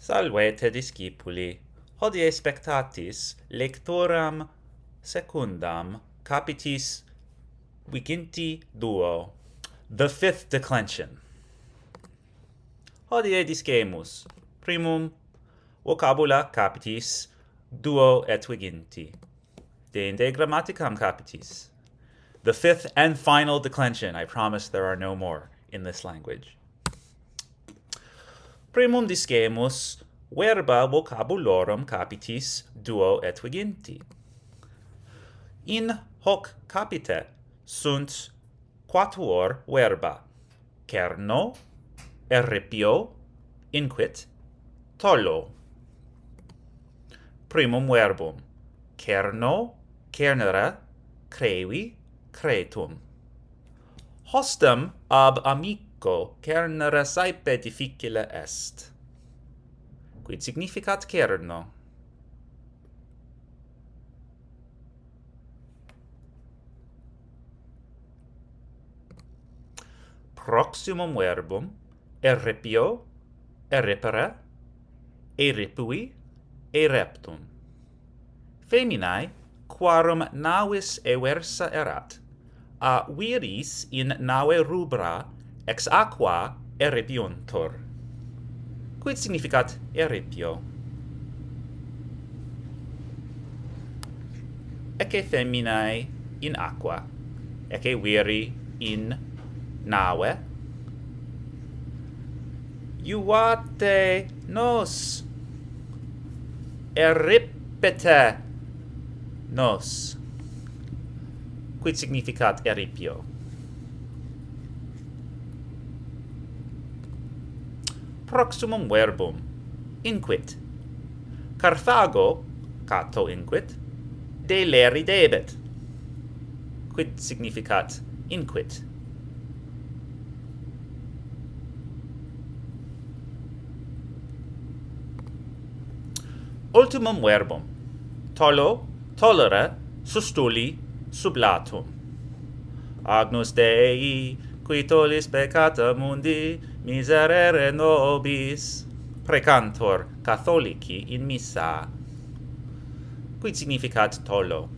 Salvete discipuli, hodie spectatis lecturam secundam capitis viginti duo, the fifth declension. Hodie discemus, primum vocabula capitis duo et viginti, deinde grammaticam capitis. The fifth and final declension. I promise there are no more in this language. Primum discemus verba vocabulorum capitis duo et viginti. In hoc capite sunt quatuor verba, cerno, erripio, inquit, tollo. Primum verbum, cerno, cernere, crevi, cretum. Hostem ab amico cernere saepe difficile est. Quid significat cerno? Proximum verbum, erripio, erripere, eripui, ereptum. Feminae, quarum navis eversa erat, a viris in nave rubra ex aqua eripiuntur. Quid significat eripio? Ecce feminae in aqua, ecce viri in nave. Iuvate nos, eripete nos. Quid significat eripio? Proximum verbum, inquit. Carthago, Cato inquit, deleri debet. Quid significat inquit? Ultimum verbum, tollo, tollere, sustuli, sublatum. Agnus Dei, qui tollis peccata mundi, miserere nobis, precantor Catholici in missa. Quid significat tollo?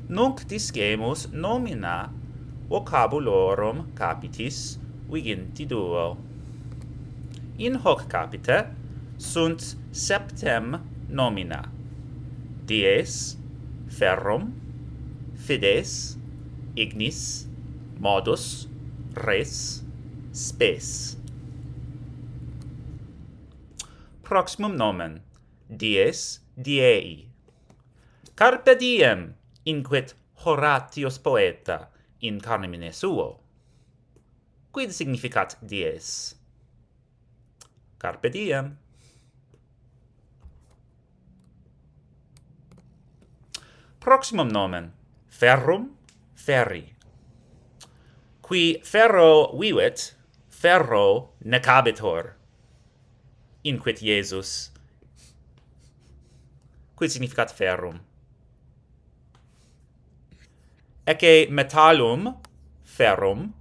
Nunc discemus nomina vocabulorum capitis viginti duo. In hoc capite sunt septem nomina: dies, ferrum, fides, ignis, modus, res, spes. Proximum nomen, dies, diei. Carpe diem, inquit Horatius poeta in carmine suo. Quid significat dies? Carpe diem. Proximum nomen, ferrum, ferri. Qui ferro vivit, ferro necabitur. Inquit Iesus. Quid significat ferrum? Ecce metallum, ferrum,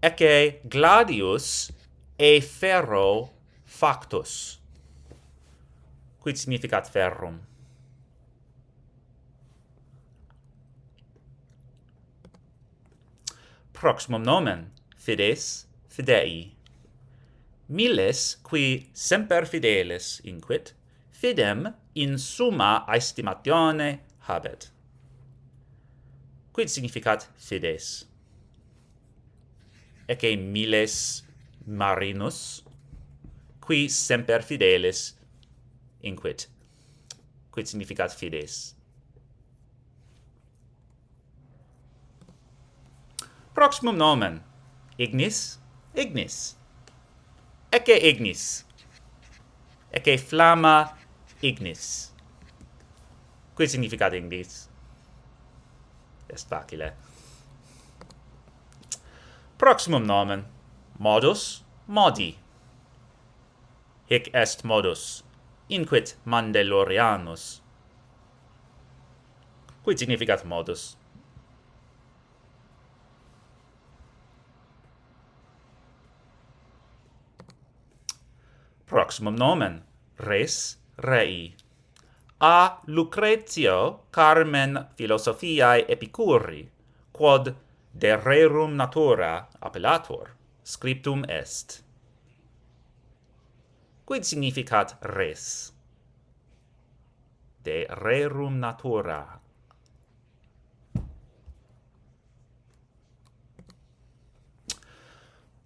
ecce gladius e ferro factus. Quid significat ferrum? Proximum nomen, fides, fidei. Miles qui semper fidelis inquit, fidem in summa aestimatione habet. Quid significat fides? Ecce miles marinus, qui semper fidelis inquit. Quid significat fides? Proximum nomen, ignis, ignis. Ecce ignis. Ecce flamma ignis. Quid significat ignis? Est facile. Proximum nomen, modus, modi. Hic est modus, inquit Mandalorianus. Quid significat modus? Proximum nomen, res, rei. A Lucretio Carmen philosophiae Epicuri, quod de rerum natura appellator, scriptum est. Quid significat res? De rerum natura.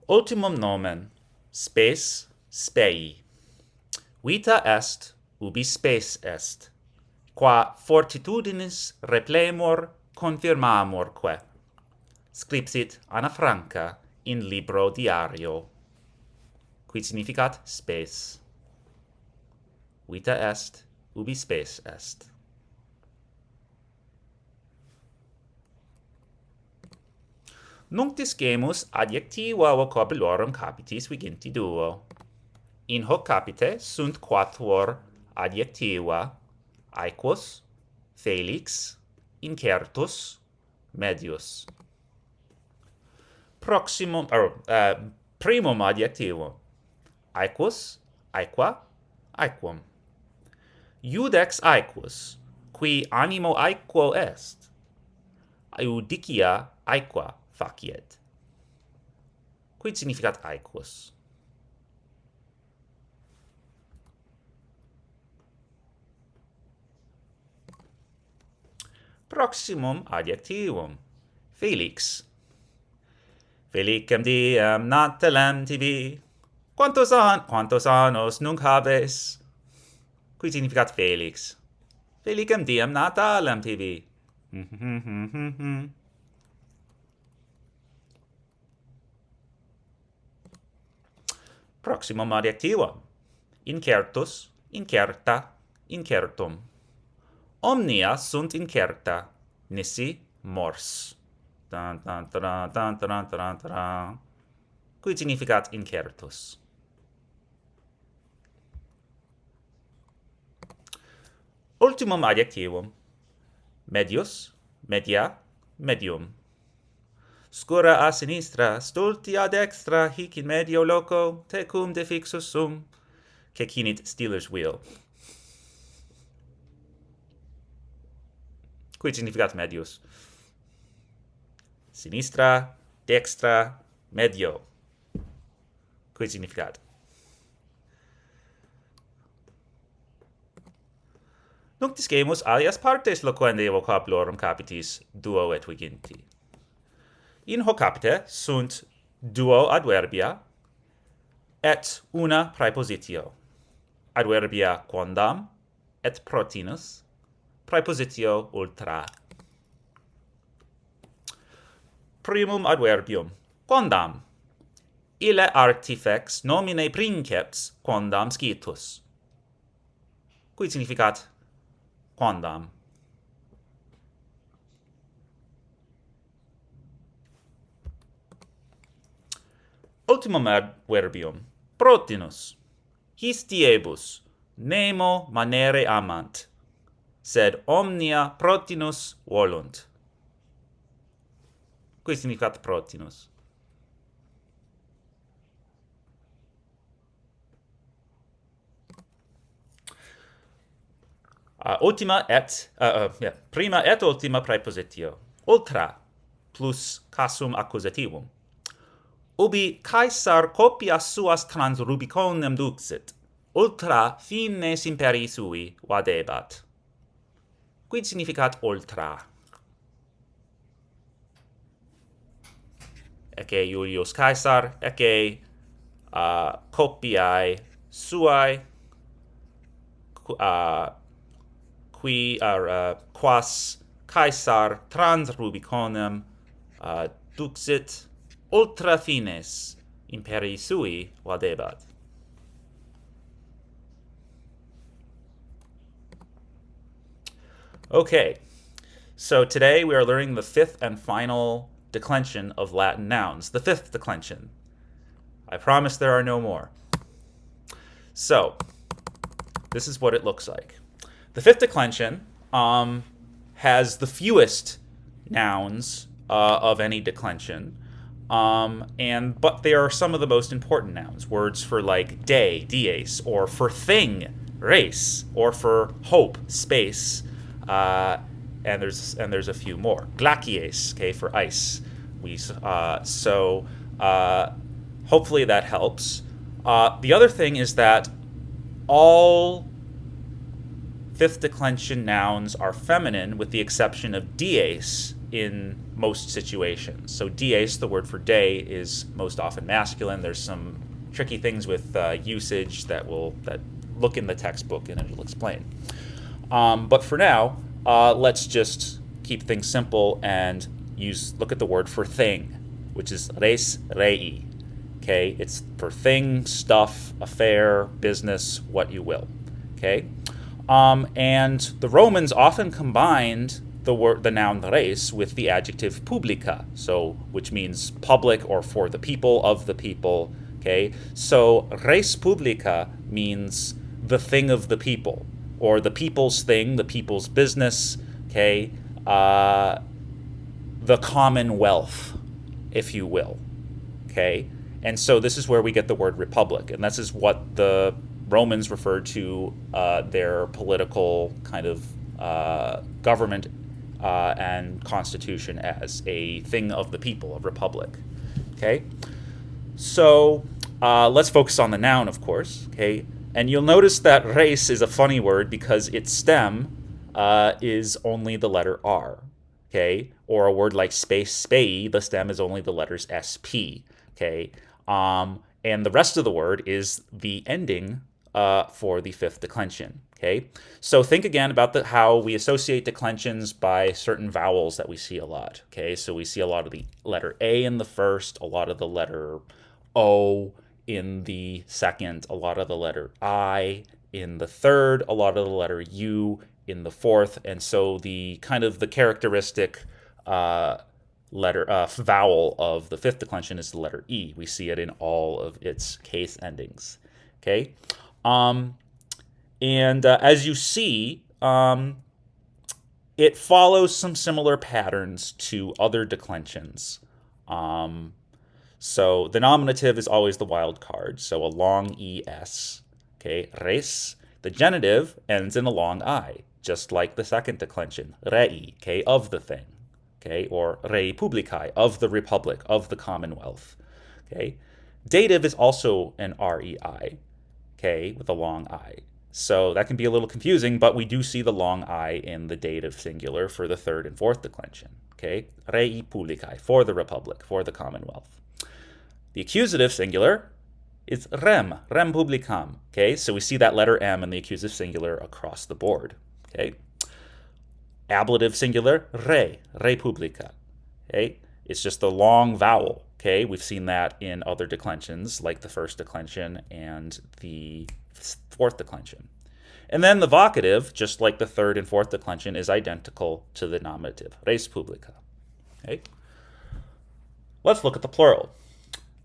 Ultimum nomen, spes, spei. Vita est, ubi spes est, qua fortitudinis replemor confirmamorque. Scripsit Anna Franca in libro diario. Quid significat spes? Vita est, ubi spes est. Nunc discemus adjectiva vocabulorum capitis viginti duo. In hoc capite sunt quatuor adjectiva: aequus, felix, incertus, medius. Primum adjectivum: aequus, aequa, aequum. Iudex aequus, qui animo aequo est, iudicia aequa faciet. Quid significat aequus? Proximum adjectivum: felix. Felicem diem natalem tibi. Quantos annos nunc habes? Quid significat felix? Felicem diem natalem tibi. Proximum adjectivum: incertus, incerta, incertum. Omnia sunt incerta, nisi mors. Quid significat incertus? Ultimum adjectivum: medius, media, medium. Scura a sinistra, stulti a dextra, hic in medio loco, tecum defixus sum, cecinit Steelers wheel. Quid significat medius? Sinistra, dextra, medio. Quid significat? Nunc discemus alias partes loquendae vocabulorum capitis duo et viginti. In hoc capite sunt duo adverbia et una praepositio. Adverbia quondam et protinus, praepositio ultra. Primum adverbium: quondam. Ille artifex nomine princeps quondam scitus. Quid significat quondam? Ultimum adverbium: protinus. His diebus nemo manere amant, sed omnia protinus volunt. Quid significat protinus? Prima et ultima praepositio. Ultra plus cassum accusativum. Ubi Caesar copias suas trans Rubiconem duxit, ultra fines imperii sui vadebat. Quid significat ultra? Ecce Iulius Caesar, ecce copiae suae, quas Caesar trans Rubiconem duxit, ultra fines imperii sui vadebat. Okay, so today we are learning the fifth and final declension of Latin nouns, the fifth declension. I promise there are no more. So, this is what it looks like. The fifth declension has the fewest nouns of any declension. But they are some of the most important nouns. Words for like day, dies, or for thing, res, or for hope, space, and there's a few more. Glacies, okay, for ice. Hopefully that helps. The other thing is that all fifth declension nouns are feminine with the exception of dies in most situations. So dies, the word for day, is most often masculine. There's some tricky things with usage that look in the textbook and it'll explain. But for now, let's just keep things simple and look at the word for thing, which is res rei. Okay, it's for thing, stuff, affair, business, what you will. Okay, and the Romans often combined the noun res with the adjective publica, which means public or for the people, of the people. Okay, so res publica means the thing of the people, or the people's thing, the people's business. Okay, the commonwealth, if you will. Okay, and so this is where we get the word republic, and this is what the Romans referred to their political kind of government and constitution as a thing of the people, a republic. Okay, so let's focus on the noun, of course. Okay, and you'll notice that res is a funny word because its stem is only the letter R. Okay, or a word like space, spei, the stem is only the letters sp. Okay, and the rest of the word is the ending for the fifth declension. Okay, so think again about how we associate declensions by certain vowels that we see a lot. Okay, so we see a lot of the letter A in the first, a lot of the letter O in the second, a lot of the letter I in the third, a lot of the letter U in the fourth, and so the kind of the characteristic vowel of the fifth declension is the letter E. We see it in all of its case endings. Okay. As you see, it follows some similar patterns to other declensions. So the nominative is always the wild card, so a long es. Okay, res. The genitive ends in a long I, just like the second declension, rei, okay, of the thing. Okay, or rei publicae, of the republic, of the commonwealth. Okay, dative is also an rei, okay, with a long I. So that can be a little confusing, but we do see the long I in the dative singular for the third and fourth declension. Okay, rei publicae, for the republic, for the commonwealth. The accusative singular is rem publicam. Okay, so we see that letter M in the accusative singular across the board. Okay, ablative singular, re publica. Okay, it's just a long vowel. Okay, we've seen that in other declensions, like the first declension and the fourth declension. And then the vocative, just like the third and fourth declension, is identical to the nominative, res publica. Okay, let's look at the plural.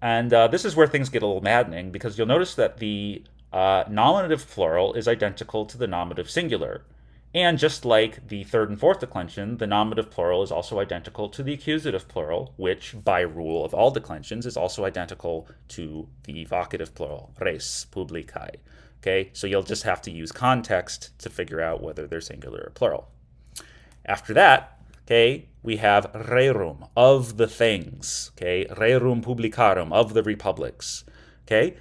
And this is where things get a little maddening, because you'll notice that the nominative plural is identical to the nominative singular. And just like the third and fourth declension, the nominative plural is also identical to the accusative plural, which, by rule of all declensions, is also identical to the vocative plural, res publicae. Okay, so you'll just have to use context to figure out whether they're singular or plural. After that, okay, we have rerum, of the things. Okay, rerum publicarum, of the republics. Okay,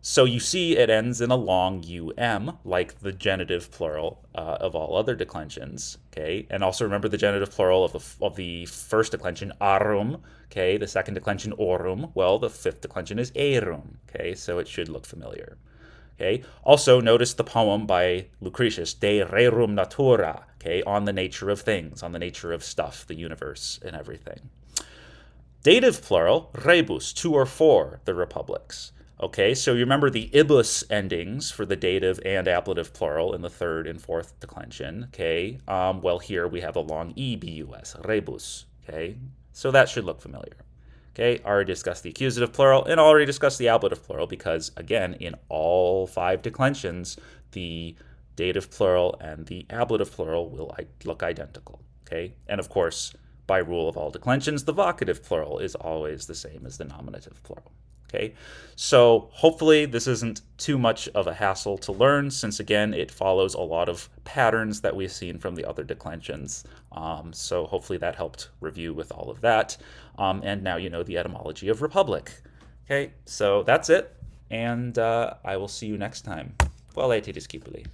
so you see it ends in a long um, like the genitive plural of all other declensions. Okay, and also remember the genitive plural of the first declension, arum. Okay, the second declension, orum. Well, the fifth declension is erum. Okay, so it should look familiar. Okay, also notice the poem by Lucretius, De Rerum Natura. Okay, on the nature of things, on the nature of stuff, the universe, and everything. Dative plural, rebus, to or for the republics. Okay, so you remember the ibus endings for the dative and ablative plural in the third and fourth declension. Okay, well, here we have a long ebus, rebus. Okay, so that should look familiar. Okay, already discussed the accusative plural and already discussed the ablative plural because, again, in all 5 declensions, the dative plural and the ablative plural will look identical. Okay, and of course, by rule of all declensions, the vocative plural is always the same as the nominative plural. Okay, so hopefully this isn't too much of a hassle to learn, since again it follows a lot of patterns that we've seen from the other declensions. So hopefully that helped review with all of that. And now you know the etymology of republic. Okay, so that's it, and I will see you next time. Well, discipuli.